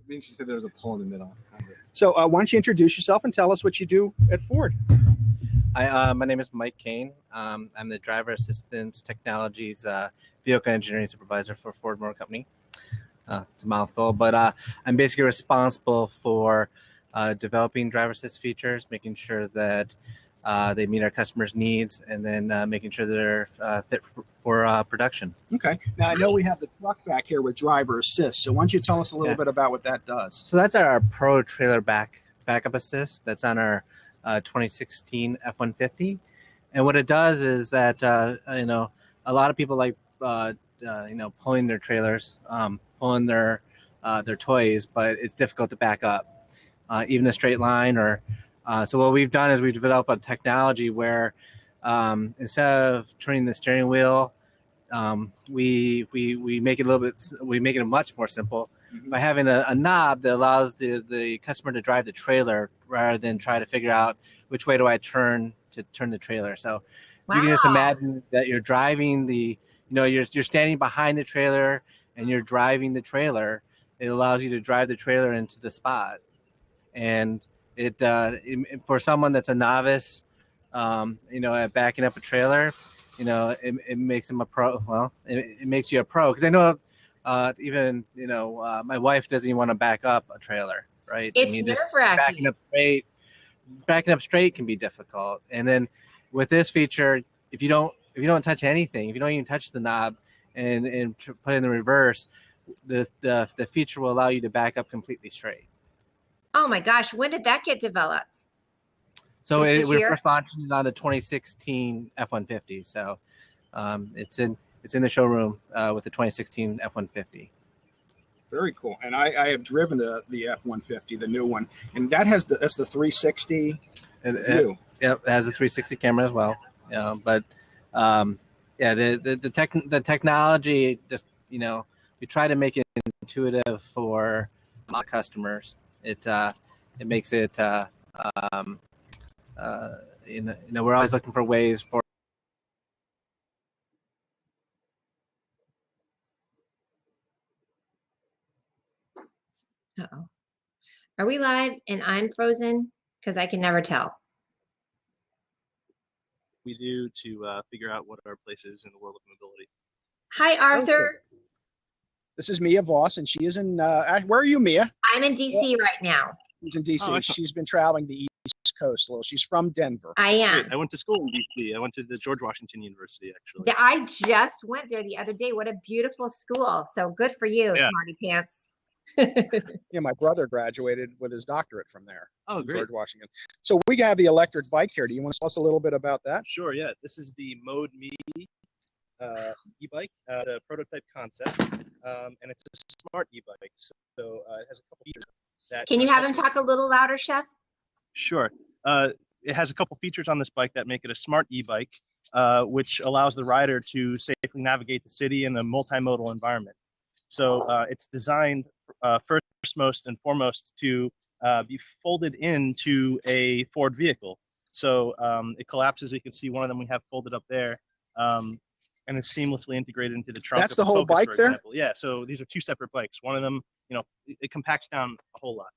means she said there was a pole in the middle. So why don't you introduce yourself and tell us what you do at Ford? My name is Mike Kane. I'm the Driver Assistance Technologies Vehicle Engineering Supervisor for Ford Motor Company. It's a mouthful, but I'm basically responsible for developing driver assist features, making sure that they meet our customers' needs, and then making sure they're fit for production. Okay. Now, I know we have the truck back here with driver assist, so why don't you tell us a little bit about what that does? So that's our Pro Trailer Backup Assist. That's on our 2016 F-150. And what it does is that, a lot of people like, pulling their trailers, pulling their toys, but it's difficult to back up, even a straight line. So what we've done is we've developed a technology where instead of turning the steering wheel, we make it much more simple by having a knob that allows the customer to drive the trailer rather than try to figure out which way do I turn to turn the trailer. So you can just imagine that you're driving you're standing behind the trailer and you're driving the trailer. It allows you to drive the trailer into the spot. And it for someone that's a novice, at backing up a trailer, it makes them a pro. Well, it makes you a pro, because I know my wife doesn't even want to back up a trailer, right? It's nerve-wracking. Backing up straight can be difficult. And then with this feature, if you don't touch anything, if you don't even touch the knob and put it in the reverse, the feature will allow you to back up completely straight. Oh my gosh, when did that get developed? So we're first launching it on the 2016 F-150. So it's in the showroom with the 2016 F-150. Very cool. And I have driven the F-150, the new one, and that's the 360 view. It has a 360 camera as well. The technology, just we try to make it intuitive for our customers. It makes it we're always looking for ways for Uh-oh. Are we live and I'm frozen? Because I can never tell. We do to figure out what our place is in the world of mobility. Hi, Arthur. Okay. This is Mia Voss, and she is in, where are you, Mia? I'm in D.C. right now. She's in D.C. She's been traveling the East Coast a little. She's from Denver. I am. Great. I went to school in D.C. I went to the George Washington University, actually. Yeah, I just went there the other day. What a beautiful school. So good for you, Smarty Pants. Yeah, my brother graduated with his doctorate from there. Oh, great. George Washington. So we have the electric bike here. Do you want to tell us a little bit about that? Sure, yeah. This is the Mode Me e-bike, the prototype concept, and it's a smart e-bike. So it has a couple features. Can you have him talk a little louder, Chef? Sure. It has a couple features on this bike that make it a smart e-bike, which allows the rider to safely navigate the city in a multimodal environment. So it's designed first and foremost to be folded into a Ford vehicle. So it collapses. You can see one of them we have folded up there, and it's seamlessly integrated into the trunk. That's the whole bike there? Yeah, so these are two separate bikes. One of them, it compacts down a whole lot.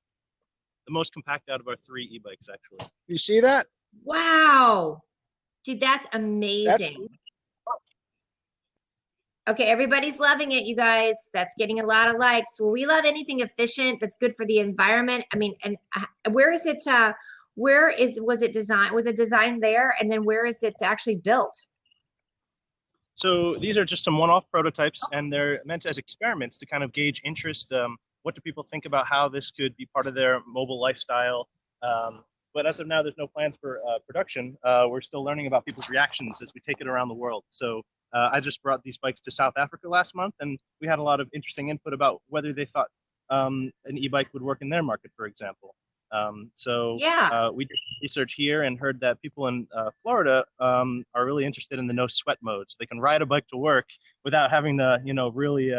The most compact out of our 3 e-bikes, actually. You see that? Wow. Dude, that's amazing. Okay, everybody's loving it, you guys. That's getting a lot of likes. Well, we love anything efficient that's good for the environment. I mean, and where is it? Was it designed? Was it designed there? And then where is it actually built? So these are just some one-off prototypes, and they're meant as experiments to kind of gauge interest. What do people think about how this could be part of their mobile lifestyle? But as of now, there's no plans for production. We're still learning about people's reactions as we take it around the world. So I just brought these bikes to South Africa last month, and we had a lot of interesting input about whether they thought an e-bike would work in their market, for example. We did research here and heard that people in Florida are really interested in the no sweat modes. They can ride a bike to work without having to, really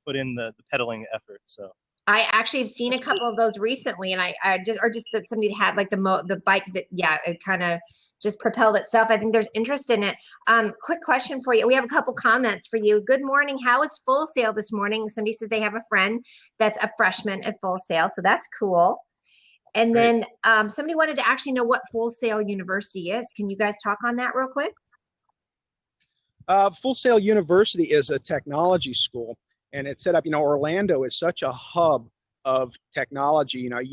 put in the pedaling effort. So I actually have seen a couple of those recently, and I just that somebody had like the bike that, it kind of just propelled itself. I think there's interest in it. Quick question for you. We have a couple comments for you. Good morning. How is Full Sail this morning? Somebody says they have a friend that's a freshman at Full Sail, so that's cool. And then somebody wanted to actually know what Full Sail University is. Can you guys talk on that real quick? Full Sail University is a technology school, and it's set up. Orlando is such a hub of technology. I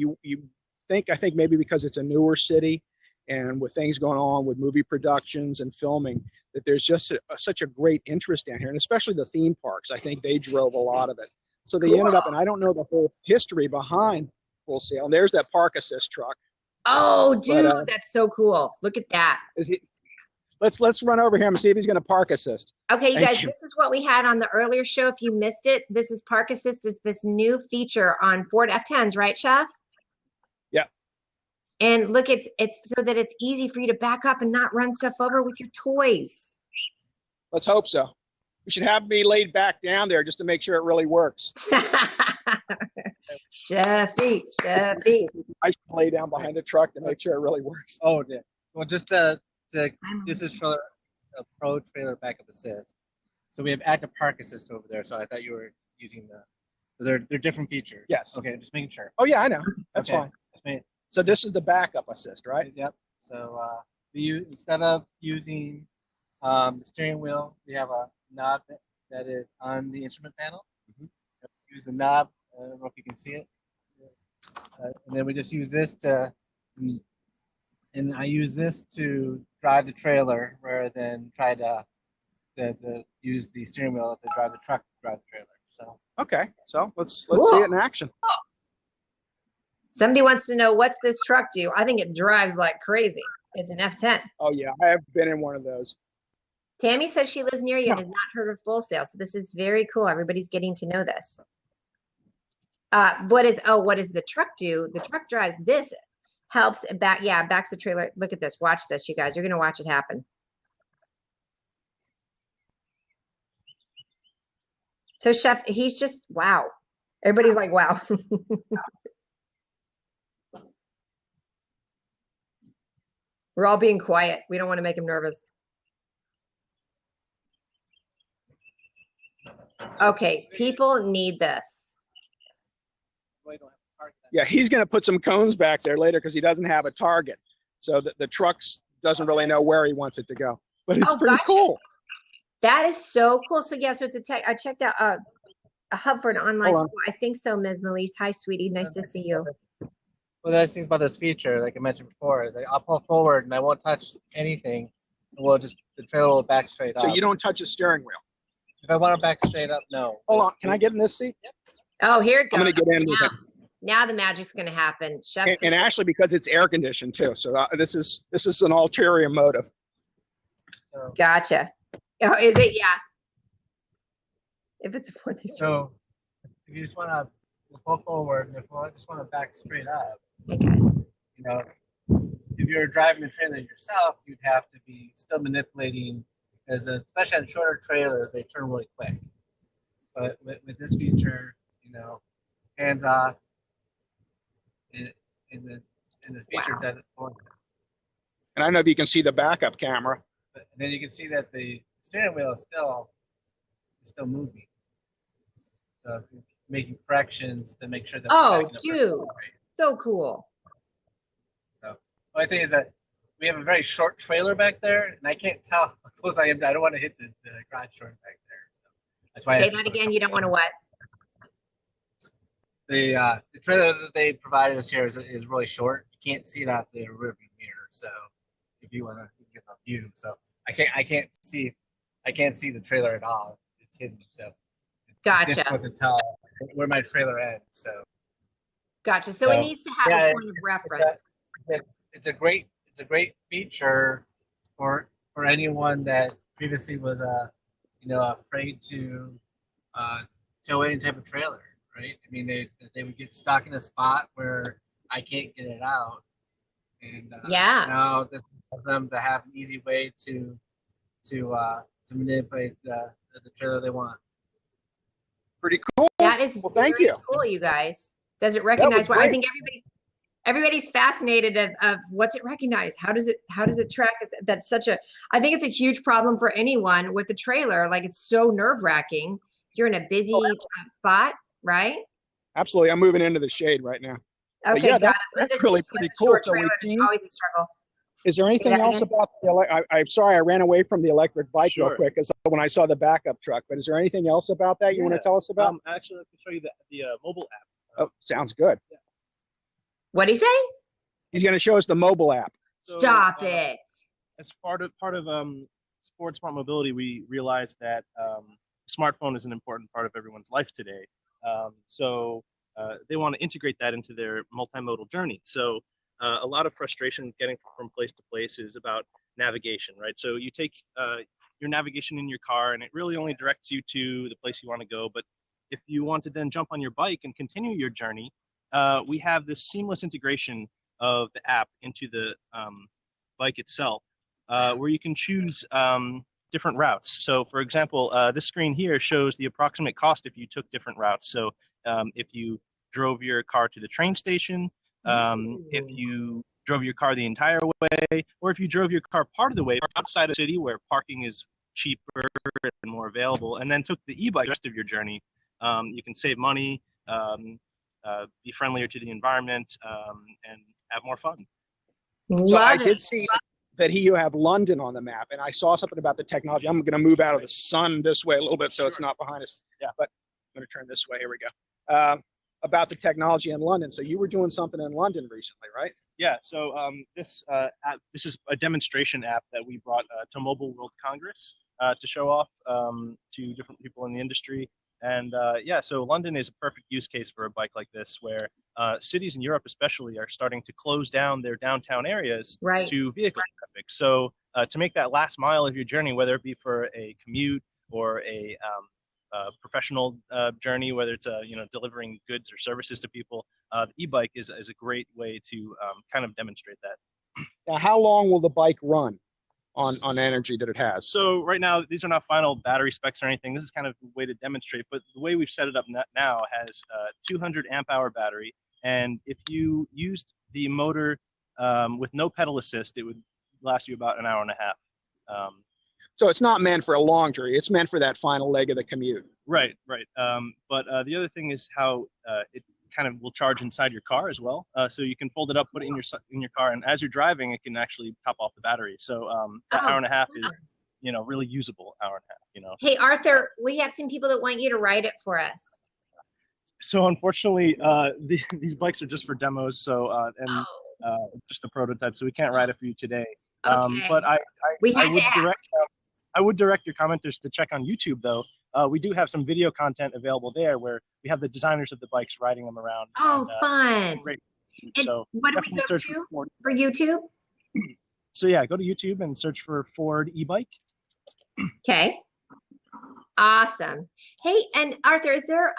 think maybe because it's a newer city, and with things going on with movie productions and filming, that there's just such a great interest down here, and especially the theme parks. I think they drove a lot of it. So they ended up, and I don't know the whole history behind Full Sail. And there's that Park Assist truck. Oh, dude, that's so cool. Look at that. Let's run over here and see if he's going to Park Assist. Okay, you Thank guys, you. this is what we had on the earlier show. If you missed it, this is Park Assist is this new feature on Ford F10s, right, Chef? Yeah. And look, it's so that it's easy for you to back up and not run stuff over with your toys. Let's hope so. We should have me laid back down there just to make sure it really works. Chefy. I should lay down behind the truck to make sure it really works. Oh, yeah. Well, just this is a Pro Trailer Backup Assist. So we have Active Park Assist over there. So I thought you were using they're different features. Yes. Okay, just making sure. Oh yeah, I know. That's Okay. fine. So this is the backup assist, right? Yep. So instead of using the steering wheel, we have a knob that is on the instrument panel. Use the knob. I don't know if you can see it. And then we just use this and I use this to drive the trailer rather than try to use the steering wheel to drive the truck to drive the trailer. So Okay. So let's Cool. see it in action. Somebody wants to know, what's this truck do? I think it drives like crazy. It's an F10. Oh yeah, I have been in one of those. Tammy says she lives near you and No. has not heard of Full Sail. So this is very cool. Everybody's getting to know this. What does the truck do? The truck drives. This helps backs the trailer. Look at this. Watch this, you guys. You're gonna watch it happen. So Chef, he's just wow. Everybody's like, wow. We're all being quiet. We don't want to make him nervous. Okay, people need this. Yeah, he's going to put some cones back there later because he doesn't have a target. So the trucks doesn't really know where he wants it to go. But it's pretty gotcha. cool. That is so cool. So yeah, so it's a tech. I checked out a hub for an online Hold on. school. I think so, Ms. Melise. Hi, sweetie. Nice to see you. Well, the nice thing about this feature, like I mentioned before, is I'll pull forward and I won't touch anything. The trailer will back straight up. So you don't touch the steering wheel. If I want to back straight up, no. Hold on. Can I get in this seat? Oh, here it goes. I'm going to get in with now, him. now the magic's going to happen. Chef's And actually, because it's air conditioned too. So this is an ulterior motive. So, gotcha. Oh, is it? Yeah. If it's a so if you just want to pull forward, and if you just want to back straight up, okay. you know, if you're driving the trailer yourself, you'd have to be still manipulating, because especially on shorter trailers, they turn really quick. But with this feature, you know, hands off, and the feature does it for you. And I don't know if you can see the backup camera. But then you can see that the steering wheel is still moving. So making corrections to make sure that. Oh, dude, so cool. So the only thing is that we have a very short trailer back there, and I can't tell how close I am. I don't want to hit the garage door back there. So that's why. Say that again. You don't want to what? The trailer that they provided us here is really short. You can't see it out the rearview mirror. So if you want to get a view, so I can't see the trailer at all. It's hidden. So it's Gotcha. difficult to tell where my trailer ends. So Gotcha. So it needs to have a point of reference. It's a great feature for anyone that previously was afraid to tow any type of trailer, right? I mean, they would get stuck in a spot where I can't get it out, and now this allows them to have an easy way to manipulate the trailer they want. Pretty cool. That is Well, thank very you. cool, you guys. Does it recognize what I great. think everybody's everybody's fascinated of what's it recognize? How does it track? That's such a, I think it's a huge problem for anyone with the trailer. Like it's so nerve wracking. You're in a busy spot, right? Absolutely. I'm moving into the shade right now. But Okay, yeah, got that's it. really pretty cool. Short So we've trailer is seen, always a struggle. is there anything that else again? about the I'm sorry, I ran away from the electric bike real Sure. quick when I saw the backup truck, but is there anything else about that you want to Yeah. tell us about? Actually, I can show you the mobile app. Oh, sounds good. What'd he say? He's going to show us the mobile app. So, Stop it. As part of Ford Smart Mobility, we realized that smartphone is an important part of everyone's life today. So they want to integrate that into their multimodal journey. So a lot of frustration getting from place to place is about navigation, right? So you take your navigation in your car, and it really only directs you to the place you want to go. But if you want to then jump on your bike and continue your journey, we have this seamless integration of the app into the bike itself, where you can choose different routes. So for example, this screen here shows the approximate cost if you took different routes. So if you drove your car to the train station, if you drove your car the entire way, or if you drove your car part of the way outside a city where parking is cheaper and more available, and then took the e-bike the rest of your journey, you can save money, be friendlier to the environment, and have more fun. So I Love did it. see that you have London on the map, and I saw something about the technology. I'm going to move out of the sun this way a little bit so it's not behind us. Yeah. But I'm going to turn this way. Here we go. About the technology in London. So you were doing something in London recently, right? Yeah, so this app, this is a demonstration app that we brought to Mobile World Congress to show off to different people in the industry. And yeah, so London is a perfect use case for a bike like this, where cities in Europe especially are starting to close down their downtown areas Right. to vehicle traffic. So to make that last mile of your journey, whether it be for a commute or a professional journey, whether it's delivering goods or services to people, the e-bike is a great way to kind of demonstrate that. Now, how long will the bike run on energy that it has? So right now, these are not final battery specs or anything. This is kind of a way to demonstrate, but the way we've set it up now has a 200 amp hour battery, and if you used the motor with no pedal assist, it would last you about an hour and a half. So it's not meant for a long journey. It's meant for that final leg of the commute. Right. But the other thing is how it kind of will charge inside your car as well. So you can fold it up, put it in your car, and as you're driving, it can actually top off the battery. So that hour and a half is, really usable hour and a half. Hey, Arthur, we have some people that want you to write it for us. So unfortunately, these bikes are just for demos. So just a prototype. So we can't ride it for you today. Okay. But We had to ask. I would direct your commenters to check on YouTube, though. We do have some video content available there where we have the designers of the bikes riding them around. Oh, fun. Great. And So what do we definitely go search to Ford. for YouTube? So yeah, go to YouTube and search for Ford e-bike. Okay. Awesome. Hey, and Arthur, is there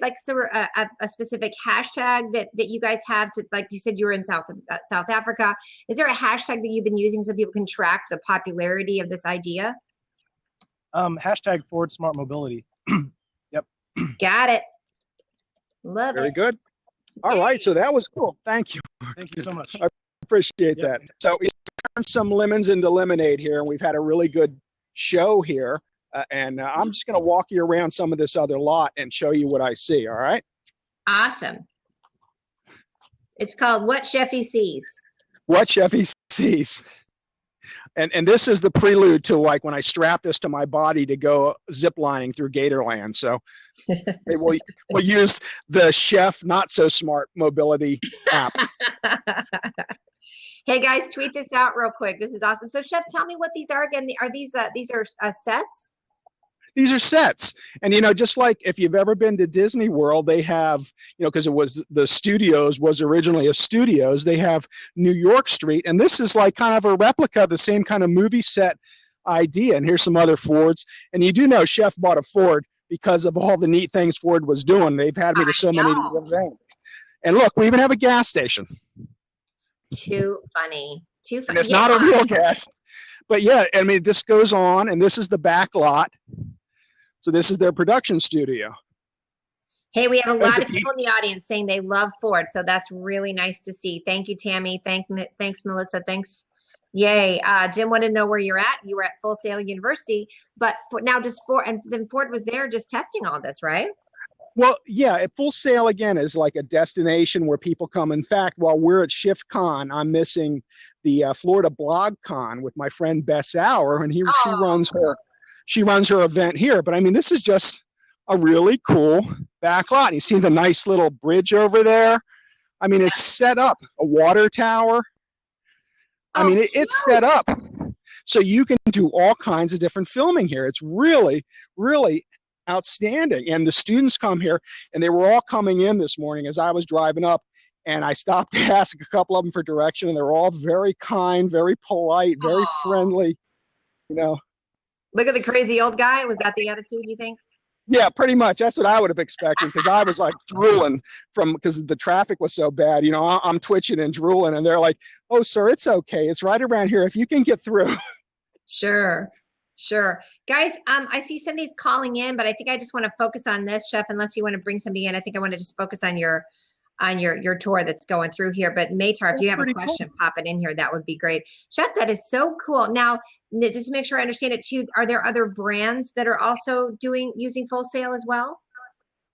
like a specific hashtag that you guys have to, like you said you were in South Africa? Is there a hashtag that you've been using so people can track the popularity of this idea? Hashtag Ford Smart Mobility. Yep. Got it. Love Very it. good. All right. So that was cool. Thank you. Thank you so much. I appreciate Yeah. that. So we turned some lemons into lemonade here, and we've had a really good show here. And I'm just going to walk you around some of this other lot and show you what I see. All right. Awesome. It's called What Sheffy Sees. What Sheffy sees. And this is the prelude to like when I strap this to my body to go zip lining through Gatorland. So we'll use the Chef Not So Smart Mobility app. Hey guys, tweet this out real quick. This is awesome. So Chef, tell me what these are again. Are these sets? These are sets. And, just like if you've ever been to Disney World, they have, because it was the studios was originally a studios, they have New York Street. And this is like kind of a replica of the same kind of movie set idea. And here's some other Fords. And you do know Chef bought a Ford because of all the neat things Ford was doing. They've had me to so many events. And look, we even have a gas station. Too funny. Too funny. And it's not a real gas. But yeah, I mean, this goes on, and this is the back lot. So this is their production studio. Hey, we have a There's lot a of people in the audience saying they love Ford, so that's really nice to see. Thank you, Tammy. Thanks, Melissa. Thanks. Yay. Jim wanted to know where you're at. You were at Full Sail University, but now just Ford, and then Ford was there just testing all this, right? Well, yeah, at Full Sail again is like a destination where people come. In fact, while we're at ShiftCon, I'm missing the Florida Blog Con with my friend Bess Auer, and she runs her event here. But I mean, this is just a really cool back lot. You see the nice little bridge over there. I mean, it's set up a water tower. I mean, it's set up so you can do all kinds of different filming here. It's really, really outstanding. And the students come here, and they were all coming in this morning as I was driving up, and I stopped to ask a couple of them for direction, and they were all very kind, very polite, very friendly, you know. Look at the crazy old guy. Was that the attitude, you think? Yeah, pretty much. That's what I would have expected, because I was like drooling because the traffic was so bad. You know, I'm twitching and drooling, and they're like, "Oh, sir, it's okay. It's right around here. If you can get through." Sure. Sure. Guys, I see somebody's calling in, but I think I just want to focus on this, Chef, unless you want to bring somebody in. I think I want to just focus on your tour that's going through here. But Maytar, if you have a question, pop it in here. That would be great. Chef, that is so cool. Now, just to make sure I understand it too, are there other brands that are also using Full Sail as well?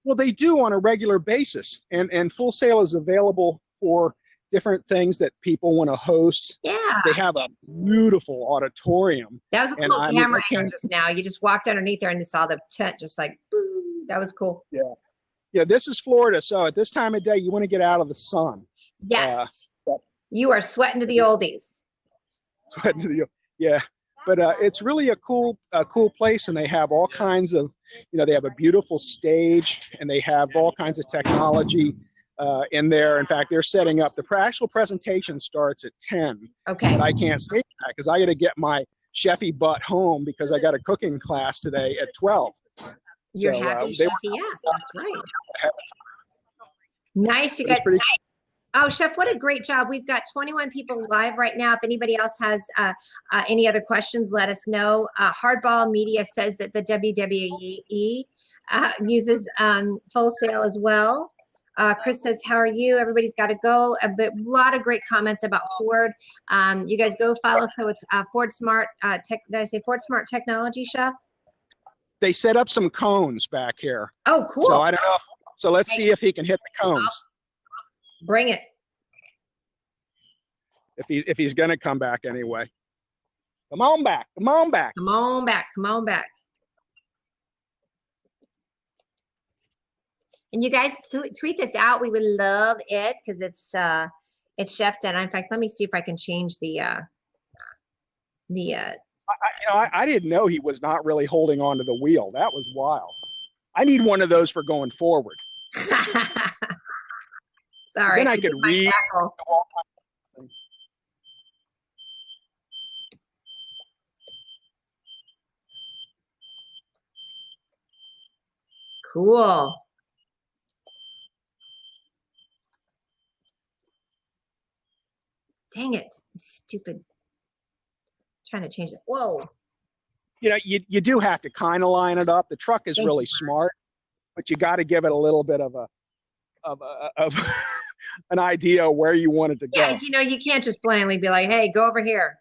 Well, they do on a regular basis, and Full Sail is available for different things that people want to host. Yeah. They have a beautiful auditorium. That was a cool camera angle just now. You just walked underneath there and you saw the tent just like, boom. That was cool. Yeah. Yeah, this is Florida, so at this time of day, you want to get out of the sun. Yes. You are sweating to the oldies. Sweating to the, yeah. But it's really a cool place, and they have all kinds of, you know, they have a beautiful stage, and they have all kinds of technology in there. In fact, they're setting up, the actual presentation starts at 10. Okay. But I can't stay that because I got to get my chefy butt home because I got a cooking class today at 12. You're happy, Chefy? Yes, that's right. Nice, you guys. Nice. Oh, Chef, what a great job. We've got 21 people live right now. If anybody else has any other questions, let us know. Hardball Media says that the WWE uses Full Sail as well. Chris says, how are you? Everybody's got to go. A lot of great comments about Ford. You guys go follow. So it's Ford Smart Tech. Did I say Ford Smart Technology, Chef? They set up some cones back here. Oh, cool. So I don't know. So let's see if he can hit the cones. Bring it. If he's going to come back anyway. Come on back. Come on back. Come on back. Come on back. And you guys tweet this out. We would love it because it's Chef Den. In fact, let me see if I can change the I didn't know he was not really holding on to the wheel. That was wild. I need one of those for going forward. Sorry. Then I could read. Cool. Dang it. Stupid. Trying to change it. Whoa. You know, you do have to kind of line it up. The truck is really smart, but you got to give it a little bit of an idea where you want it to go. Yeah, you know, you can't just blindly be like, hey, go over here.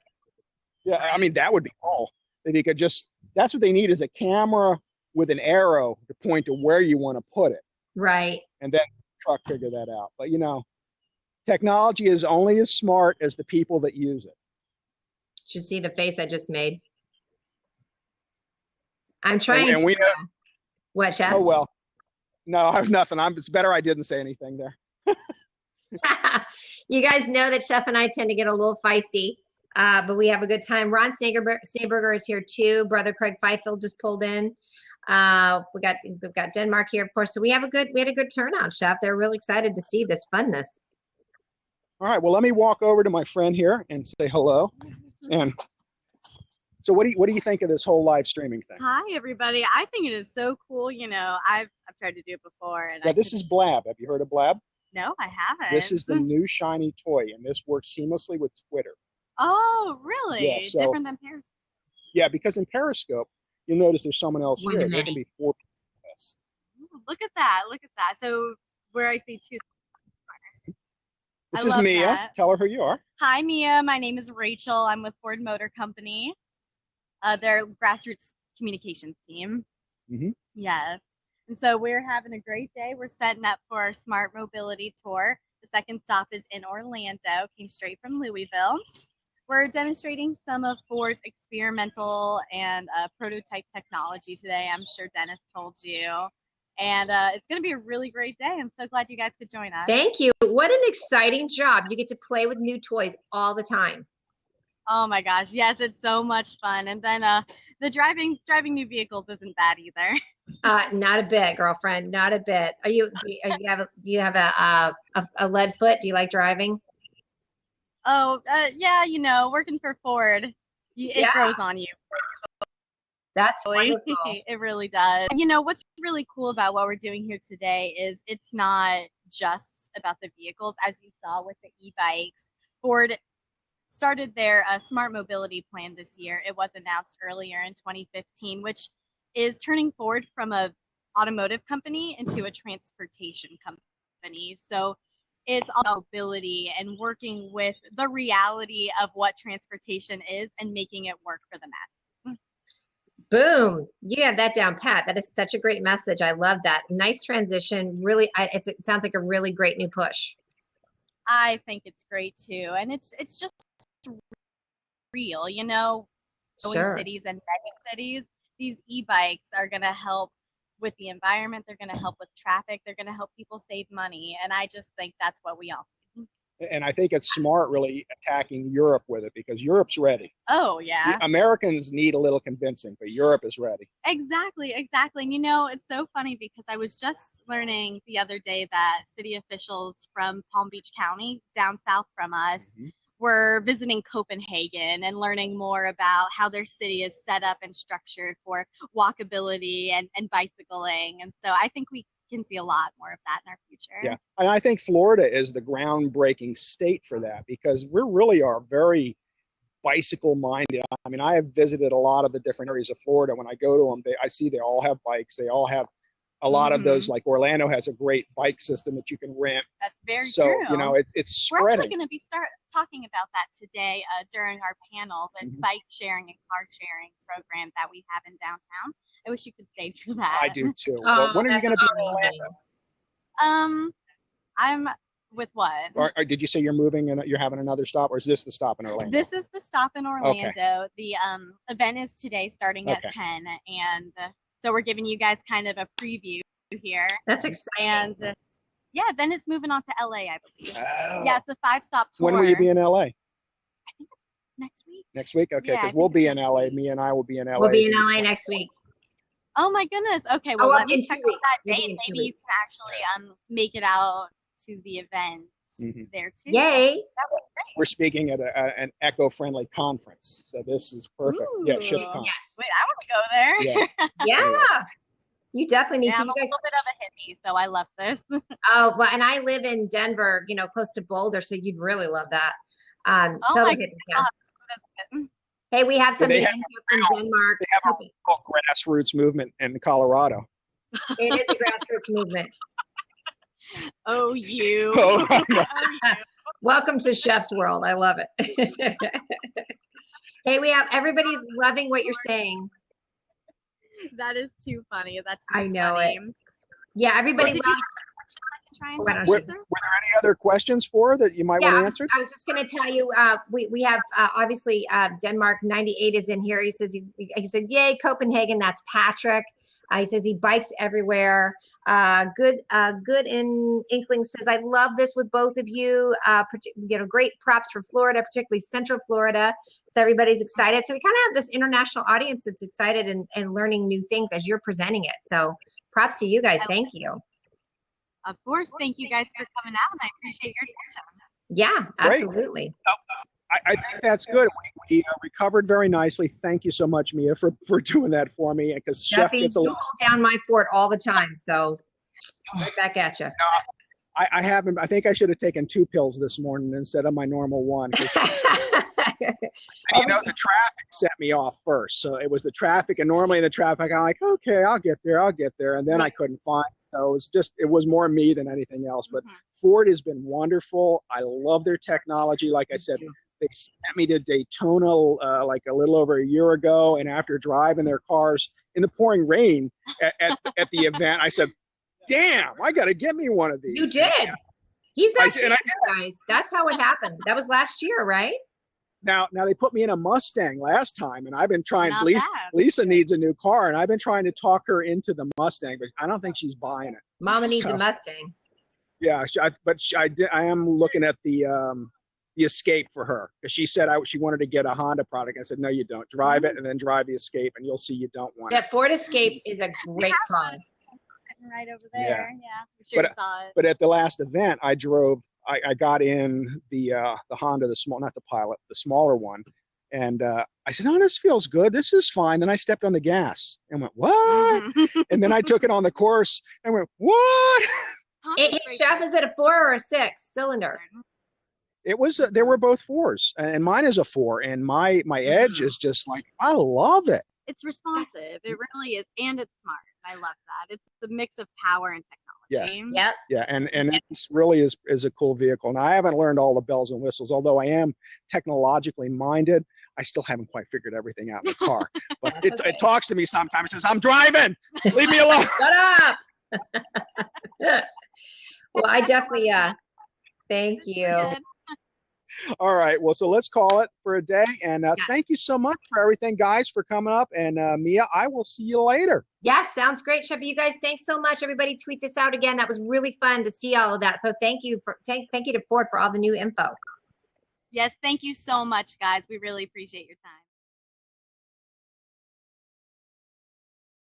Yeah, I mean, that would be cool. If you could just, that's what they need is a camera with an arrow to point to where you want to put it. Right. And then the truck figure that out. But, you know, technology is only as smart as the people that use it. Should see the face I just made. I'm trying and we know, what, Chef? Oh, well. No, I have nothing. It's better I didn't say anything there. You guys know that Chef and I tend to get a little feisty, but we have a good time. Ron Schneeberger is here too. Brother Craig Fifield just pulled in. We've got Denmark here, of course. So we had a good turnout, Chef. They're really excited to see this funness. All right. Well, let me walk over to my friend here and say hello. And so what do you think of this whole live streaming thing? Hi, everybody. I think it is so cool. You know, I've tried to do it before. And yeah, this is Blab. Have you heard of Blab? No, I haven't. This is the new shiny toy, and this works seamlessly with Twitter. Oh, really? Yeah, so, different than Periscope. Yeah, because in Periscope, you'll notice there's someone else here. There can be 4 people. look at that. Look at that. So where I see two. This I is love Mia. that. Tell her who you are. Hi, Mia. My name is Rachel. I'm with Ford Motor Company. Their grassroots communications team. Mhm. Yes. And so we're having a great day. We're setting up for our Smart Mobility Tour. The second stop is in Orlando, came straight from Louisville. We're demonstrating some of Ford's experimental and prototype technology today. I'm sure Dennis told you. And it's going to be a really great day. I'm so glad you guys could join us. Thank you. What an exciting job. You get to play with new toys all the time. Oh my gosh, yes, it's so much fun. And then the driving new vehicles isn't bad either. Not a bit, girlfriend. Not a bit. Do you have a lead foot? Do you like driving? Oh, yeah, you know, working for Ford, it Yeah. grows on you. That's Really. wonderful. It really does. You know, what's really cool about what we're doing here today is it's not just about the vehicles. As you saw with the e-bikes, Ford started their smart mobility plan this year. It was announced earlier in 2015, which is turning Ford from a automotive company into a transportation company. So it's all mobility and working with the reality of what transportation is and making it work for the masses. Boom. You have that down pat. That is such a great message. I love that. Nice transition. Really, it sounds like a really great new push. I think it's great too, and it's just real, you know. Sure. In cities and mega cities, these e-bikes are going to help with the environment. They're going to help with traffic. They're going to help people save money, and I just think that's what we all need. And I think it's smart really attacking Europe with it because Europe's ready. Oh yeah, Americans need a little convincing, but Europe is ready. exactly. And you know, it's so funny because I was just learning the other day that city officials from Palm Beach County, down south from us, were visiting Copenhagen and learning more about how their city is set up and structured for walkability and bicycling. And so I think we can see a lot more of that in our future. Yeah, and I think Florida is the groundbreaking state for that because we really are very bicycle minded. I mean, I have visited a lot of the different areas of Florida. When I go to them, I see they all have bikes. They all have a lot of those. Like Orlando has a great bike system that you can rent. That's very So true. you know, it's We're spreading. actually going to be talking about that today during our panel, this bike sharing and car sharing program that we have in downtown. I wish you could stay for that. I do too. Oh, Well, when are you that's going to be in amazing. Orlando? I'm with what? Or did you say you're moving and you're having another stop, or is this the stop in Orlando? This is the stop in Orlando. The event is today starting at Okay. 10, and so we're giving you guys kind of a preview here. That's exciting. And yeah, then it's moving on to LA, I believe. Oh. Yeah, it's a 5-stop tour. When will you be in LA? I think it's next week. Next week? Okay, Yeah, I because we'll think be it's in next LA. week. Me and I will be in LA. We'll be in LA next week. Oh my goodness. Okay, well, well, let me in check 2 out that weeks. Maybe date. in 2 Maybe you weeks. can actually make it out to the event there too. Yay. We're speaking at an eco-friendly conference, so this is perfect. Yeah, Ooh. ShipsCon. Yes. Wait, I want to go there. Yeah. Yeah. You definitely need Yeah, to. I'm You a guys, little bit of a hippie, so I love this. oh, well, and I live in Denver, you know, close to Boulder, so you'd really love that. Oh Totally my hit the town. God. Hey, we have Do somebody they in have here from Denmark. They have a whole grassroots movement in Colorado. It is a grassroots movement. Oh, you. Oh, I know. Welcome to Chef's World. I love it. Hey, everybody's loving what you're saying. That is too funny. That's I too know funny. it. Yeah, everybody Did you loves. try and Why don't Were, answer? were there any other questions for her that you might Yeah, want I to was, answer? I was just going to tell you, we have obviously Denmark 98 is in here. He says he said, "Yay, Copenhagen." That's Patrick. He says he bikes everywhere. Good in Inkling says, "I love this with both of you. Great props for Florida, particularly Central Florida." So everybody's excited. So we kind of have this international audience that's excited and learning new things as you're presenting it. So props to you guys. Thank you. Of course. Thank you guys for coming out, and I appreciate your attention. Yeah, Great. absolutely. I think that's good. We recovered very nicely. Thank you so much, Mia, for doing that for me. Because Chef Duffy, gets a you little. hold down my fort all the time. So right back at you. I haven't. I think I should have taken 2 pills this morning instead of my normal one. 'Cause, you know, the traffic set me off first. So it was the traffic, and normally the traffic, I'm like, okay, I'll get there, and then I couldn't find. So it was more me than anything else. But Mhm. Ford has been wonderful. I love their technology. Like I said, they sent me to Daytona like a little over a year ago, and after driving their cars in the pouring rain at the event, I said, "Damn, I got to get me one of these." You did. He's I not did, and I kidding, guys. That's how it happened. That was last year, right? Now they put me in a Mustang last time, and I've been trying. Not Lisa, bad. Lisa needs a new car, and I've been trying to talk her into the Mustang, but I don't think she's buying it. Mama needs a So- Mustang. Yeah, I am looking at the Escape for her because she said she wanted to get a Honda product. I said, no, you don't. Drive it and then drive the Escape, and you'll see you don't want it. That Ford Escape is a great car. Sitting right over there. Yeah, I'm sure But- you saw it. But at the last event, I got in the Honda, not the Pilot, the smaller one, and I said, oh, this feels good. This is fine. Then I stepped on the gas and went, what? Mhm. And then I took it on the course and went, what? Hey, Chef, is it a 4 or a 6 cylinder? It was they were both 4s, and mine is a 4, and my Edge is just like, I love it. It's responsive. It really is, and it's smart. I love that. It's the mix of power and technology. Yep. Yeah, and it really is a cool vehicle. And I haven't learned all the bells and whistles, although I am technologically minded. I still haven't quite figured everything out in the car. But That's okay. it talks to me sometimes. It says, I'm driving. Leave me alone. Shut up. Well, I definitely, thank you. Good. All right. Well, so let's call it for a day. And thank you so much for everything, guys, for coming up. And Mia, I will see you later. Yes, sounds great, Chef. You guys, thanks so much. Everybody tweet this out again. That was really fun to see all of that. So thank you to Ford for all the new info. Yes, thank you so much, guys. We really appreciate your time.